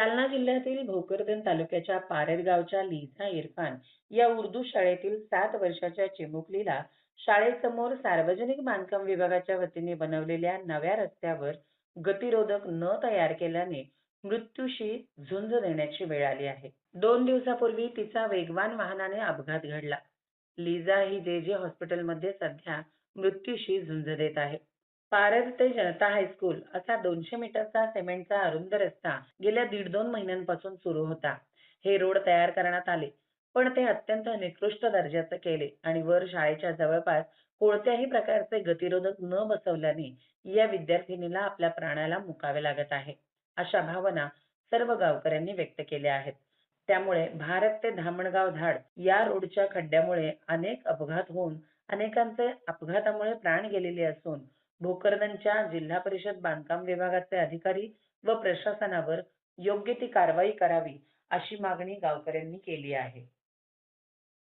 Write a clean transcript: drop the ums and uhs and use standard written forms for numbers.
जालना जिल्ह्यातील भोकरदन तालुक्याच्या पारध गावच्या लिझा इरफान या उर्दू शाळेतील 7 वर्षाच्या चिमुकलीला शाळेसमोर सार्वजनिक बांधकाम विभागाच्या वतीने बनवलेल्या नव्या रस्त्यावर गतिरोधक न तयार केल्याने मृत्यूशी झुंज देण्याची वेळ आली आहे. 2 दिवसापूर्वी तिचा वेगवान वाहनाने अपघात घडला. लिझा ही जे हॉस्पिटलमध्ये सध्या मृत्यूशी झुंज देत आहे. पारध ते जनता हायस्कूल असा 200 मीटरचा सिमेंटचा अरुंद रस्ता गेल्या 1.5-2 महिन्यांपासून सुरू होता. हे रोड तयार करण्यात आले, पण ते अत्यंत निकृष्ट दर्जाचे केले आणि वर शाळेच्या जवळपास कोणत्याही प्रकारचे गतिरोधक न बसवल्याने या विद्यार्थिनीला आपल्या प्राणाला मुकावे लागत आहे. अशा भावना सर्व गावकऱ्यांनी व्यक्त केल्या आहेत. त्यामुळे भारत ते धामणगाव धाड या रोडच्या खड्ड्यामुळे अनेक अपघात होऊन अनेकांचे अपघातामुळे प्राण गेलेले असून भोकरदनच्या जिल्हा परिषद बांधकाम विभागाचे अधिकारी व प्रशासनावर योग्य ती कारवाई करावी अशी मागणी गावकऱ्यांनी केली आहे.